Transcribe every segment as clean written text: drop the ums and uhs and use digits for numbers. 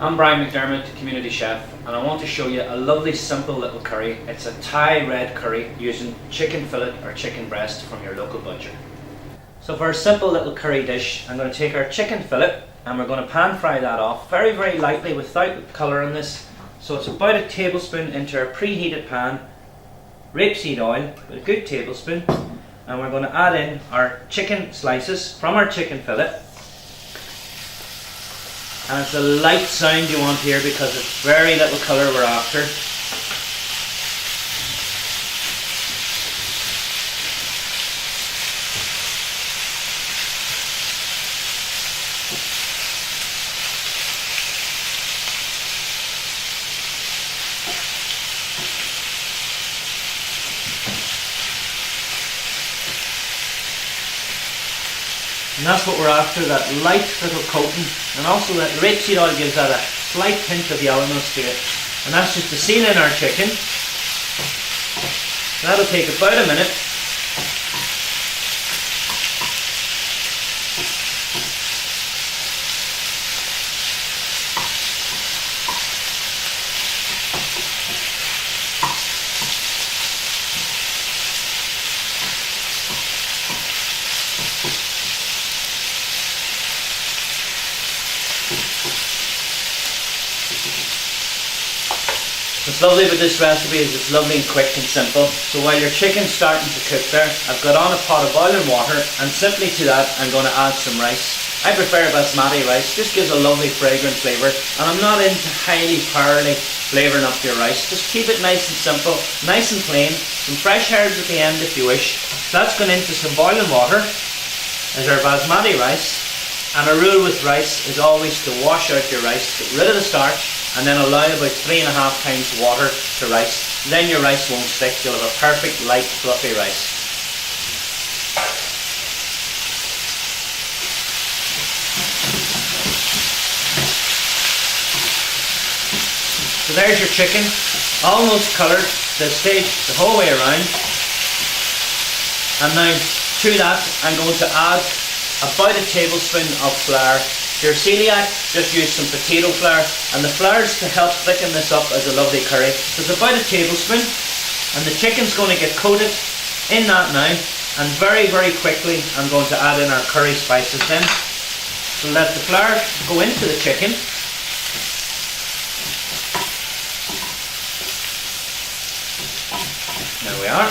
I'm Brian McDermott, Community Chef, and I want to show you a lovely simple little curry. It's a Thai red curry using chicken fillet or chicken breast from your local butcher. So for a simple little curry dish, I'm going to take our chicken fillet and we're going to pan fry that off very, very lightly without colour in this. So it's about a tablespoon into our preheated pan, rapeseed oil with a good tablespoon, and we're going to add in our chicken slices from our chicken fillet. And it's a light sound you want here because it's very little colour we're after. And that's what we're after, that light little coating, and also that rapeseed oil gives that a slight hint of yellowness to it. And that's just to season our chicken. That'll take about a minute. What's lovely with this recipe is it's lovely and quick and simple. So while your chicken's starting to cook there, I've got on a pot of boiling water, and simply to that I'm going to add some rice. I prefer basmati rice, just gives a lovely fragrant flavour, and I'm not into highly powdery flavouring up your rice. Just keep it nice and simple, nice and plain, some fresh herbs at the end if you wish. So that's gone into some boiling water as our basmati rice. And a rule with rice is always to wash out your rice, get rid of the starch, and then allow about 3.5 times water to rice. Then your rice won't stick, you'll have a perfect light fluffy rice. So there's your chicken, almost coloured this stage the whole way around. And now to that I'm going to add about a tablespoon of flour. If you're celiac, just use some potato flour, and the flour is to help thicken this up as a lovely curry. So it's about a tablespoon, and the chicken's going to get coated in that now, and very, very quickly I'm going to add in our curry spices then. So let the flour go into the chicken. There we are.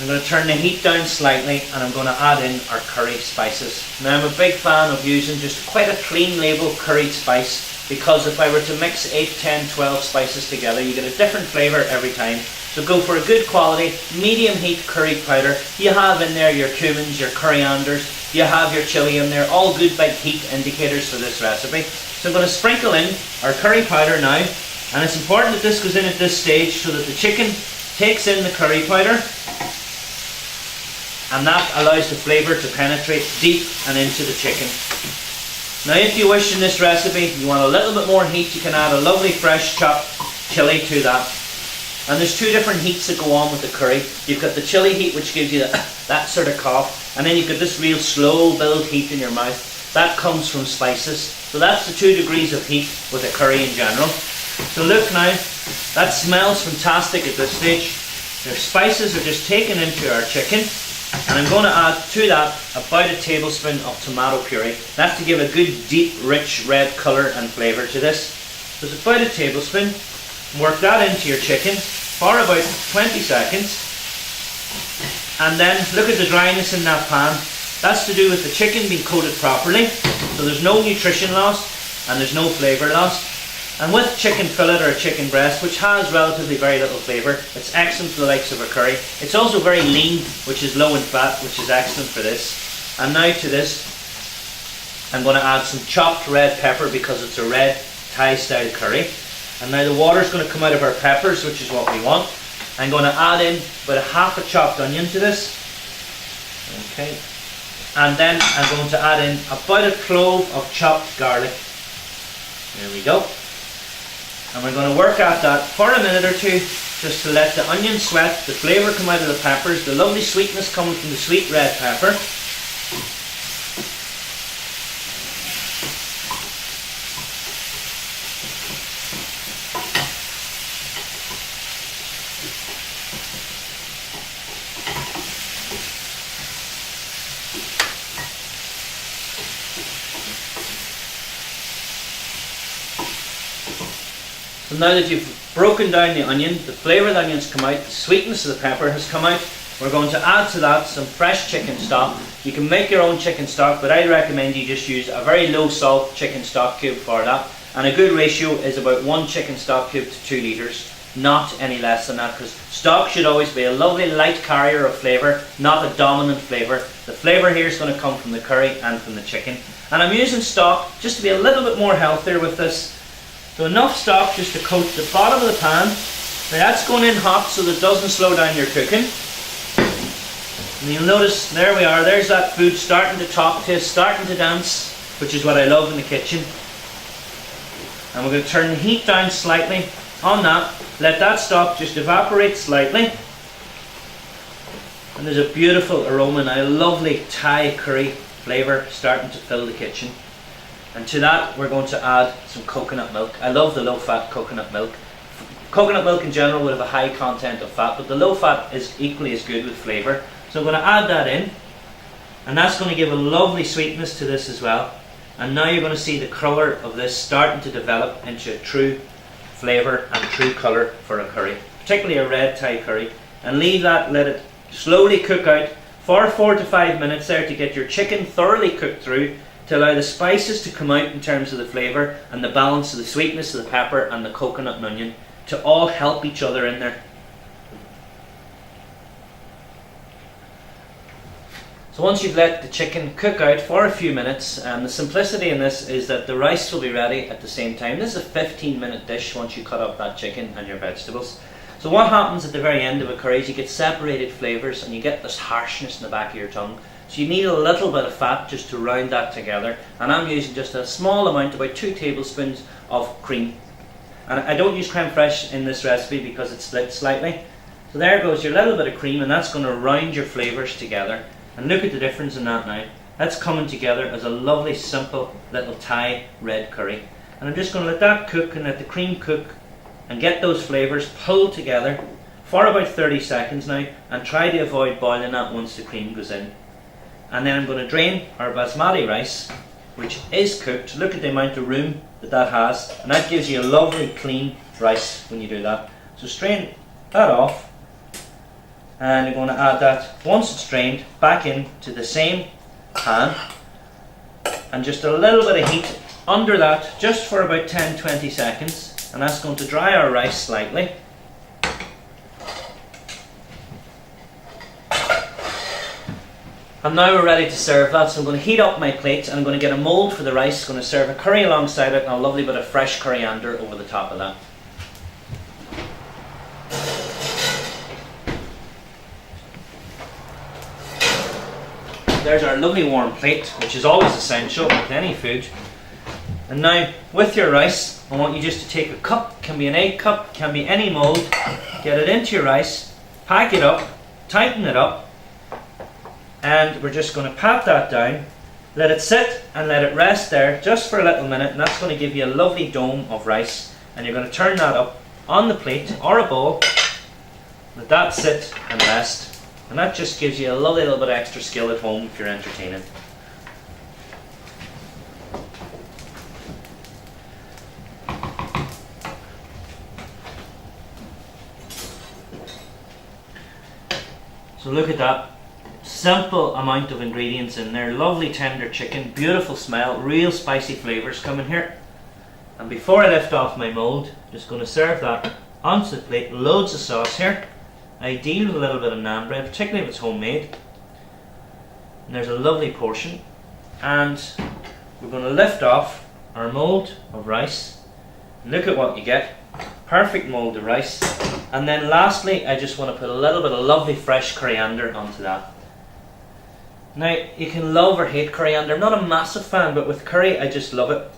I'm going to turn the heat down slightly and I'm going to add in our curry spices. Now I'm a big fan of using just quite a clean label curry spice, because if I were to mix 8, 10, 12 spices together you get a different flavour every time. So go for a good quality, medium heat curry powder. You have in there your cumins, your corianders, you have your chilli in there, all good big heat indicators for this recipe. So I'm going to sprinkle in our curry powder now, and it's important that this goes in at this stage so that the chicken takes in the curry powder, and that allows the flavour to penetrate deep and into the chicken. Now if you wish in this recipe you want a little bit more heat, you can add a lovely fresh chopped chilli to that. And there's two different heats that go on with the curry. You've got the chilli heat, which gives you that sort of cough, and then you've got this real slow build heat in your mouth. That comes from spices. So that's the 2 degrees of heat with a curry in general. So look now, that smells fantastic at this stage. Your spices are just taken into our chicken. And I'm going to add to that about a tablespoon of tomato puree. That's to give a good deep rich red colour and flavour to this. So it's about a tablespoon. Work that into your chicken for about 20 seconds. And then look at the dryness in that pan. That's to do with the chicken being coated properly. So there's no nutrition loss and there's no flavour loss. And with chicken fillet or a chicken breast, which has relatively very little flavour, it's excellent for the likes of a curry. It's also very lean, which is low in fat, which is excellent for this. And now to this, I'm going to add some chopped red pepper because it's a red Thai style curry. And now the water is going to come out of our peppers, which is what we want. I'm going to add in about a half a chopped onion to this. Okay. And then I'm going to add in about a clove of chopped garlic. There we go. And we're going to work at that for a minute or two, just to let the onion sweat, the flavour come out of the peppers, the lovely sweetness coming from the sweet red pepper. now that you've broken down the onion, the flavour of the onions come out, the sweetness of the pepper has come out, we're going to add to that some fresh chicken stock. You can make your own chicken stock, but I recommend you just use a very low salt chicken stock cube for that. And a good ratio is about 1 chicken stock cube to 2 litres, not any less than that, because stock should always be a lovely light carrier of flavour, not a dominant flavour. The flavour here is going to come from the curry and from the chicken. And I'm using stock just to be a little bit more healthier with this. So enough stock just to coat the bottom of the pan. Now that's going in hot so that it doesn't slow down your cooking. And you'll notice, there we are, there's that food starting to talk to us, starting to dance, which is what I love in the kitchen. And we're going to turn the heat down slightly on that, let that stock just evaporate slightly. And there's a beautiful aroma now, a lovely Thai curry flavour starting to fill the kitchen. And to that we're going to add some coconut milk. I love the low fat coconut milk. Coconut milk in general would have a high content of fat, but the low fat is equally as good with flavour. So I'm going to add that in, and that's going to give a lovely sweetness to this as well. And now you're going to see the colour of this starting to develop into a true flavour and true colour for a curry, particularly a red Thai curry. And leave that, let it slowly cook out for 4 to 5 minutes there to get your chicken thoroughly cooked through, to allow the spices to come out in terms of the flavour and the balance of the sweetness of the pepper and the coconut and onion to all help each other in there. So once you've let the chicken cook out for a few minutes, the simplicity in this is that the rice will be ready at the same time. This is a 15-minute dish once you cut up that chicken and your vegetables. So what happens at the very end of a curry is you get separated flavours and you get this harshness in the back of your tongue. So you need a little bit of fat just to round that together. And I'm using just a small amount, about 2 tablespoons of cream. And I don't use creme fraiche in this recipe because it's split slightly. So there goes your little bit of cream, and that's going to round your flavours together. And look at the difference in that now. That's coming together as a lovely, simple little Thai red curry. And I'm just going to let that cook and let the cream cook and get those flavours pulled together for about 30 seconds now, and try to avoid boiling that once the cream goes in. And then I'm going to drain our basmati rice, which is cooked. Look at the amount of room that that has, and that gives you a lovely clean rice when you do that. So strain that off. And you're going to add that, once it's drained, back into the same pan, and just a little bit of heat under that just for about 10-20 seconds, and that's going to dry our rice slightly. And now we're ready to serve that, so I'm going to heat up my plate and I'm going to get a mould for the rice. I'm going to serve a curry alongside it and a lovely bit of fresh coriander over the top of that. There's our lovely warm plate, which is always essential with any food. And now, with your rice, I want you just to take a cup, can be an egg cup, can be any mould, get it into your rice, pack it up, tighten it up, and we're just going to pat that down, let it sit and let it rest there just for a little minute, and that's going to give you a lovely dome of rice. And you're going to turn that up on the plate or a bowl, let that sit and rest. And that just gives you a lovely little bit of extra skill at home if you're entertaining. So look at that. Simple amount of ingredients in there. Lovely tender chicken, beautiful smell, real spicy flavours coming here. And before I lift off my mould, just going to serve that onto the plate. Loads of sauce here. Ideal with a little bit of naan bread, particularly if it's homemade. And there's a lovely portion. And we're going to lift off our mould of rice. Look at what you get. Perfect mould of rice. And then lastly, I just want to put a little bit of lovely fresh coriander onto that. Now, you can love or hate coriander. I'm not a massive fan, but with curry, I just love it.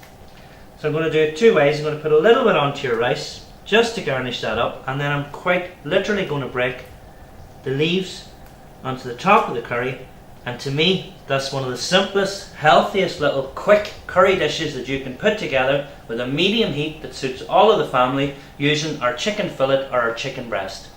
So I'm going to do it 2 ways. I'm going to put a little bit onto your rice, just to garnish that up, and then I'm quite literally going to break the leaves onto the top of the curry. And to me, that's one of the simplest, healthiest little quick curry dishes that you can put together with a medium heat that suits all of the family, using our chicken fillet or our chicken breast.